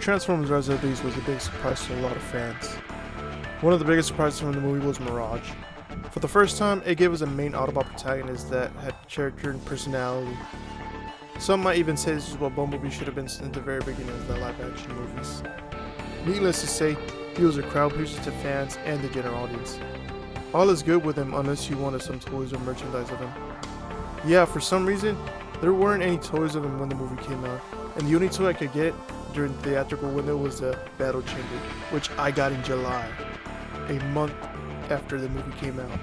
Transformers Rise of the Beast was a big surprise to a lot of fans. One of the biggest surprises from the movie was Mirage. For the first time, it gave us a main Autobot protagonist that had character and personality. Some might even say this is what Bumblebee should have been since the very beginning of the live action movies. Needless to say, he was a crowd pleaser to fans and the general audience. All is good with him unless you wanted some toys or merchandise of him. Yeah, for some reason, there weren't any toys of him when the movie came out, and the only toy I could get during the theatrical window was the Battle Chamber, which I got in July, a month after the movie came out.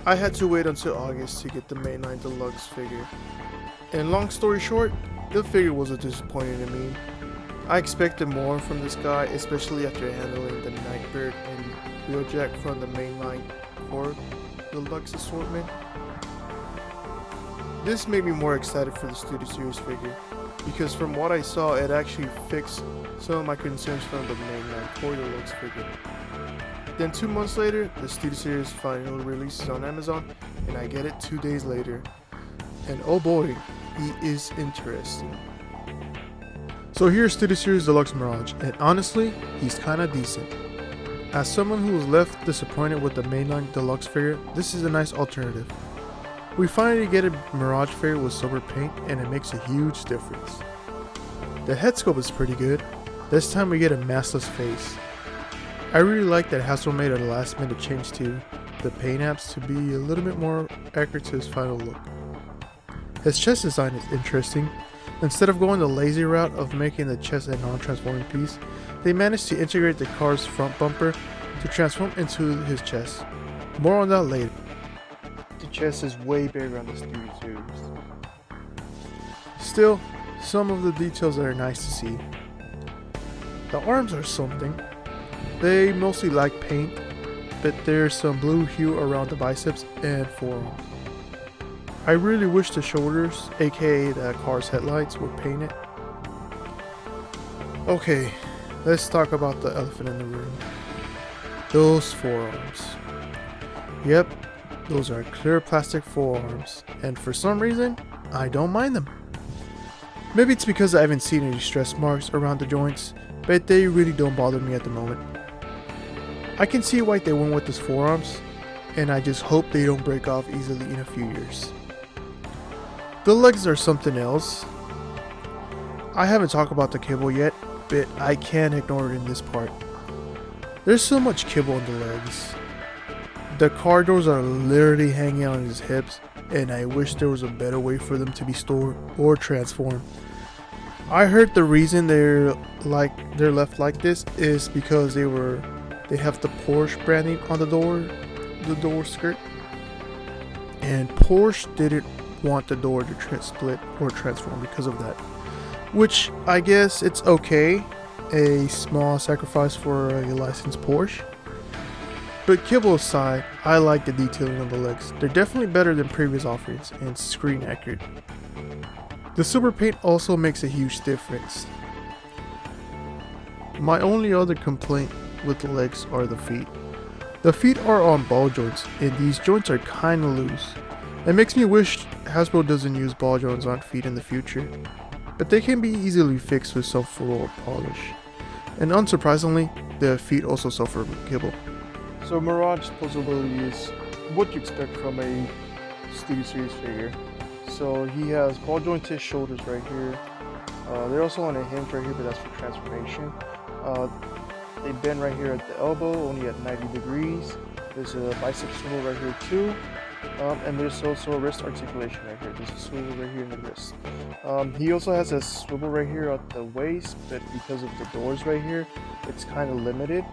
I had to wait until August to get the Mainline Deluxe figure, and long story short, the figure was a disappointment to me. I expected more from this guy, especially after handling the Nightbird and Wheeljack from the Mainline Core Deluxe assortment. This made me more excited for the Studio Series figure, because from what I saw, it actually fixed some of my concerns from the Mainline Core Deluxe figure. Then 2 months later, the Studio Series finally releases on Amazon, and I get it 2 days later. And oh boy, he is interesting. So here's Studio Series Deluxe Mirage, and honestly, he's kinda decent. As someone who was left disappointed with the Mainline Deluxe figure, this is a nice alternative. We finally get a Mirage figure with silver paint, and it makes a huge difference. The head sculpt is pretty good. This time we get a maskless face. I really like that Hasbro made a last minute change to the paint apps to be a little bit more accurate to his final look. His chest design is interesting. Instead of going the lazy route of making the chest a non-transforming piece, they managed to integrate the car's front bumper to transform into his chest. More on that later. The chest is way bigger on the Studio Series. Still, some of the details are nice to see. The arms are something. They mostly lack paint, but there's some blue hue around the biceps and forearms. I really wish the shoulders, aka the car's headlights, were painted. Okay, let's talk about the elephant in the room. Those forearms. Yep, those are clear plastic forearms, and for some reason, I don't mind them. Maybe it's because I haven't seen any stress marks around the joints, but they really don't bother me at the moment. I can see why they went with these forearms, and I just hope they don't break off easily in a few years. The legs are something else. I haven't talked about the kibble yet, but I can't ignore it in this part. There's so much kibble on the legs. The car doors are literally hanging on his hips, and I wish there was a better way for them to be stored or transformed. I heard the reason they're left like this is because they have the Porsche branding on the door skirt, and Porsche didn't want the door to split or transform because of that, which I guess it's okay, a small sacrifice for a licensed Porsche. But kibble aside, I like the detailing of the legs. They're definitely better than previous offerings and screen accurate. The silver paint also makes a huge difference. My only other complaint with the legs are the feet. The feet are on ball joints, and these joints are kinda loose. It makes me wish Hasbro doesn't use ball joints on feet in the future, but they can be easily fixed with some floor polish. And unsurprisingly, the feet also suffer kibble. So Mirage's posability is what you expect from a Studio Series figure. So he has ball jointed shoulders right here. They're also on a hinge right here, but that's for transformation. They bend right here at the elbow, only at 90 degrees. There's a bicep swivel right here too. And there's also a wrist articulation right here. There's a swivel right here in the wrist. He also has a swivel right here at the waist, but because of the doors right here, it's kind of limited.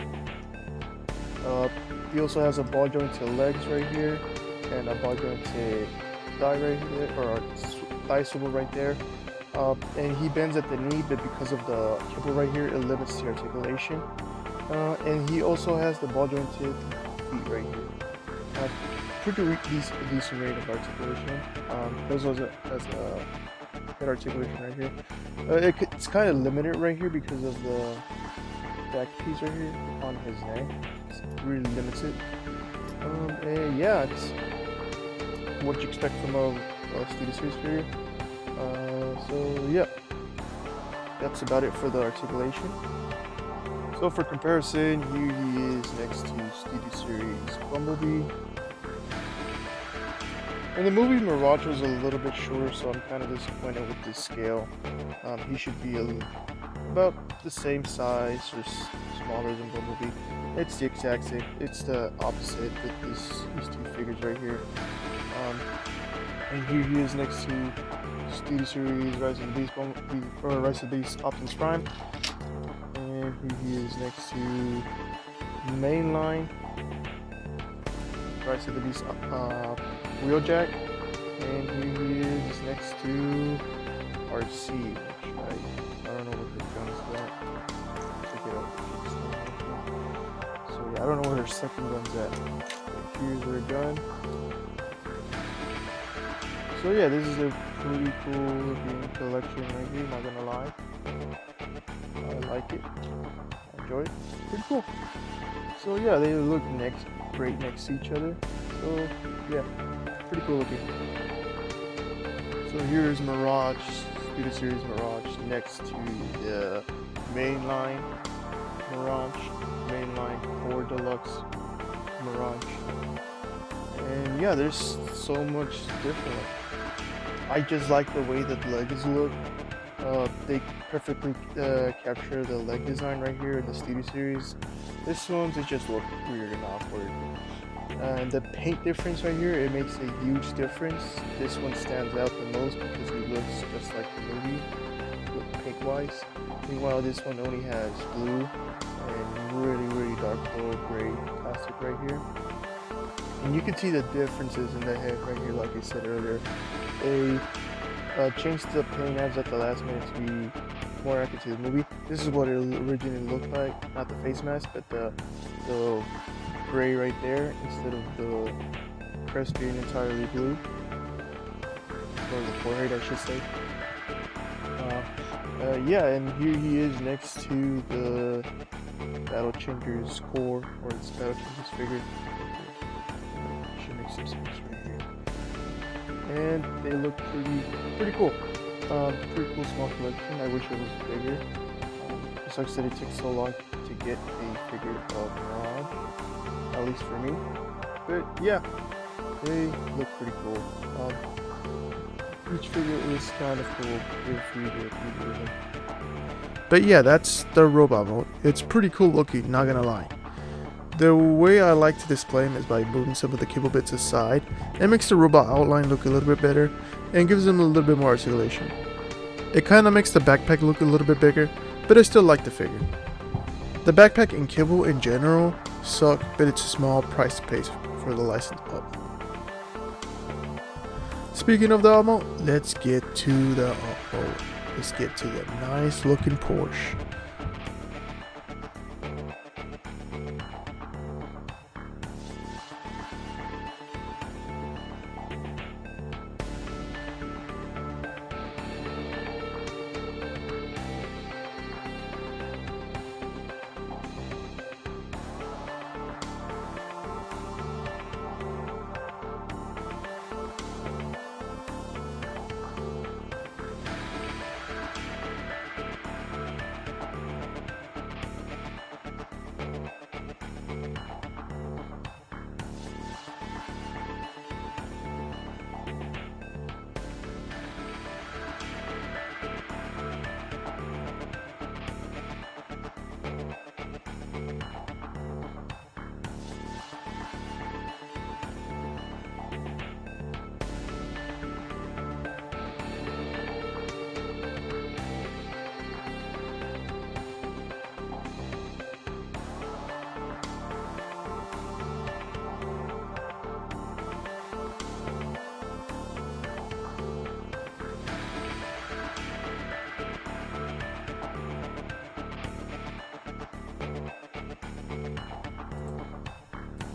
He also has a ball jointed legs right here, and a ball jointed thigh right here, or a thigh swivel right there. And he bends at the knee, but because of the kibble right here, it limits the articulation. And he also has the ball jointed feet right here. Pretty decent rate of articulation. Also has a head articulation right here. It's kind of limited right here because of the back piece right here on his neck. It really limits it. And yeah, it's what you expect from a Studio Series figure. So yeah. that's about it for the articulation. So for comparison, here he is next to Studio Series Bumblebee. In the movie, Mirage was a little bit shorter, so I'm kind of disappointed with this scale. He should be about the same size or smaller than Bumblebee. It's the exact same. It's the opposite with these two figures right here. And here he is next to Studio Series Rise of the Beast, or Rise of the Beast Optimus Prime. And here he is next to Mainline Rise of the Beast Wheeljack. And here he is next to RC, which I don't know what the gun is at. Check it out. So yeah, I don't know where their second gun's at. But here's their gun. So yeah, this is a pretty cool looking collection right here, not gonna lie. I like it. I enjoy it. Pretty cool. So yeah, they look great next to each other. So yeah, pretty cool looking. So here's Mirage, Studio Series Mirage next to the mainline Mirage, mainline 4 Deluxe Mirage. And yeah, there's so much different. I just like the way that the legs look. They perfectly capture the leg design right here in the Studio Series. This one, they just look weird and awkward. And the paint difference right here, it makes a huge difference. This one stands out the most because he looks just like the movie, paint-wise. Meanwhile, this one only has blue and really dark blue gray plastic right here. And you can see the differences in the head right here, like I said earlier. They changed the paint apps at the last minute to be more accurate to the movie. This is what it originally looked like, not the face mask, but the gray right there instead of the crest being entirely blue, or the forehead, I should say. Yeah, and here he is next to the Battle Changers core, or its Battle Changers figure. Should make some space right here. And they look pretty cool. Pretty cool small collection. I wish it was bigger. It sucks that it takes so long to get a figure of Mirage, at least for me. But yeah, they look pretty cool. Each figure is kind of cool. Feel free to review them. But yeah, that's the robot mode. It's pretty cool looking, not gonna lie. The way I like to display him is by moving some of the cable bits aside. It makes the robot outline look a little bit better and gives him a little bit more articulation. It kinda makes the backpack look a little bit bigger, but I still like the figure. The backpack and cable in general suck, but it's a small price to pay for the license up. Speaking of the Almo, let's get to the Almo. Let's get to the nice looking Porsche.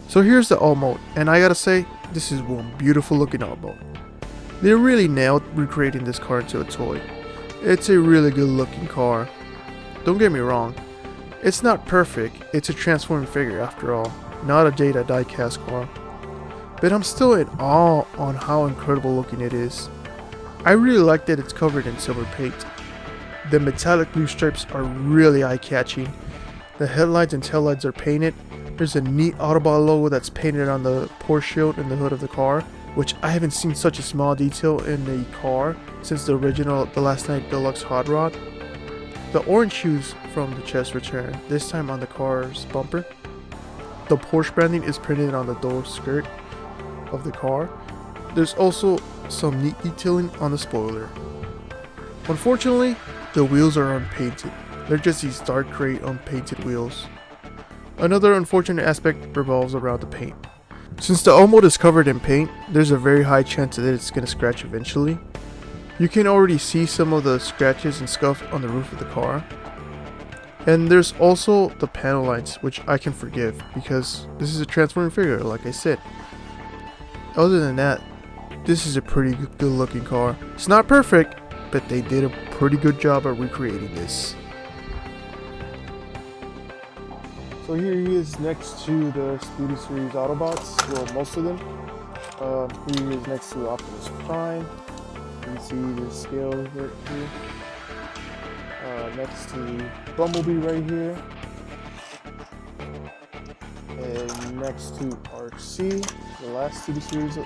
So here's the alt mode, and I gotta say, this is one beautiful looking alt mode. They really nailed recreating this car into a toy. It's a really good looking car. Don't get me wrong, it's not perfect, it's a transforming figure after all, not a data die-cast car. But I'm still in awe on how incredible looking it is. I really like that it's covered in silver paint. The metallic blue stripes are really eye-catching. The headlights and taillights are painted. There's a neat Autobot logo that's painted on the Porsche shield and the hood of the car, which I haven't seen such a small detail in the car since the original The Last Night Deluxe Hot Rod. The orange shoes from the chest return, this time on the car's bumper. The Porsche branding is printed on the door skirt of the car. There's also some neat detailing on the spoiler. Unfortunately, the wheels are unpainted. They're just these dark gray unpainted wheels. Another unfortunate aspect revolves around the paint. Since the all-mode is covered in paint, there's a very high chance that it's going to scratch eventually. You can already see some of the scratches and scuff on the roof of the car. And there's also the panel lights, which I can forgive because this is a transforming figure, like I said. Other than that, this is a pretty good looking car. It's not perfect, but they did a pretty good job at recreating this. So here he is next to the Studio Series Autobots, well, most of them. Here he is next to Optimus Prime. You can see the scale right here. Next to Bumblebee right here. And next to RC, the last Studio Series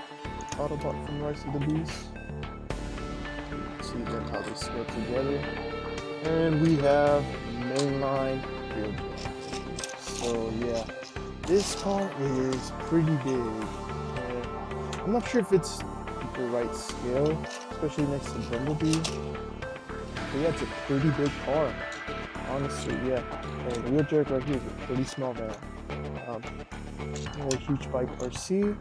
Autobot from Rise of the Beast. You can see then how they scale together. And we have mainline field. So yeah, this car is pretty big. I'm not sure if it's the right scale, especially next to Bumblebee. But yeah, it's a pretty big car. Honestly, yeah. And the wheel jerk right here is a pretty small van. A huge bike RC.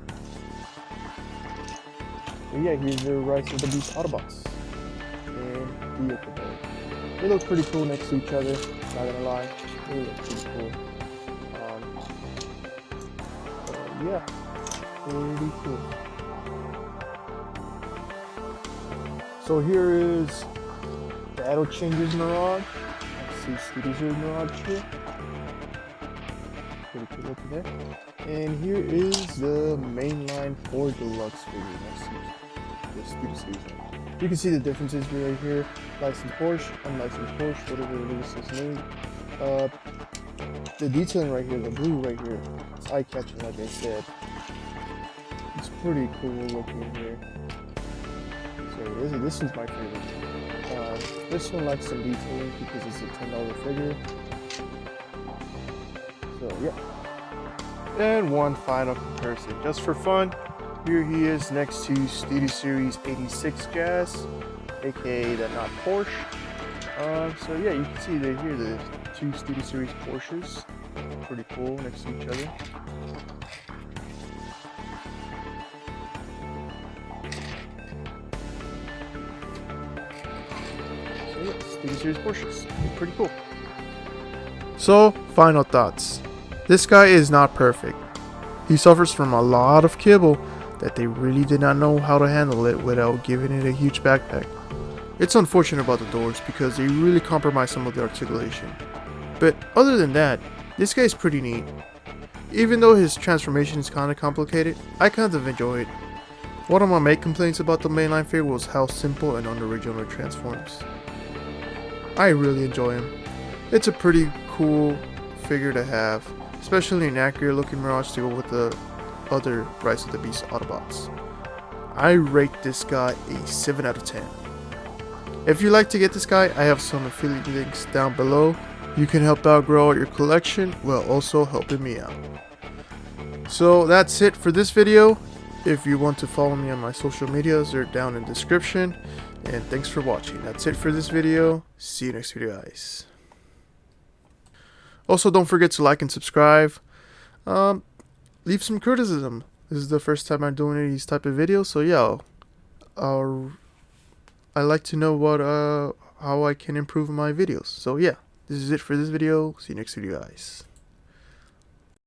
But yeah, here's the Rise of the Beast Autobots. And vehicle boat. They look pretty cool next to each other, not gonna lie. They look pretty cool. Yeah, pretty cool. So here is the Auto Changes Mirage. Let's see, Studio Series Mirage here. Pretty cool looking there. And here is the mainline 4 Deluxe figure next to the Studio Series. You can see the differences right here. Licensed Porsche, unlicensed Porsche, whatever it is is made. The detailing right here, the blue right here, it's eye-catching like I said. It's pretty cool looking here. So this is my favorite. This one lacks some detailing because it's a $10 figure. So yeah. And one final comparison, just for fun. Here he is next to Studio Series 86 Jazz, aka the not Porsche. So yeah, you can see that here the two Studio Series Porsches, pretty cool next to each other. So yeah, Studio Series Porsches, they're pretty cool. So final thoughts. This guy is not perfect. He suffers from a lot of kibble that they really did not know how to handle it without giving it a huge backpack. It's unfortunate about the doors because they really compromise some of the articulation. But other than that, this guy is pretty neat. Even though his transformation is kinda complicated, I kind of enjoy it. One of my main complaints about the mainline figure was how simple and unoriginal it transforms. I really enjoy him. It's a pretty cool figure to have, especially an accurate looking Mirage to go with the other Rise of the Beast Autobots. I rate this guy a 7 out of 10. If you'd like to get this guy, I have some affiliate links down below. You can help out grow out your collection while also helping me out. So that's it for this video. If you want to follow me on my social medias, they're down in the description. And thanks for watching. That's it for this video. See you next video, guys. Also, don't forget to like and subscribe. Leave some criticism. This is the first time I'm doing these type of videos, so yeah, I like to know what how I can improve my videos. So yeah, this is it for this video. See you next video, guys.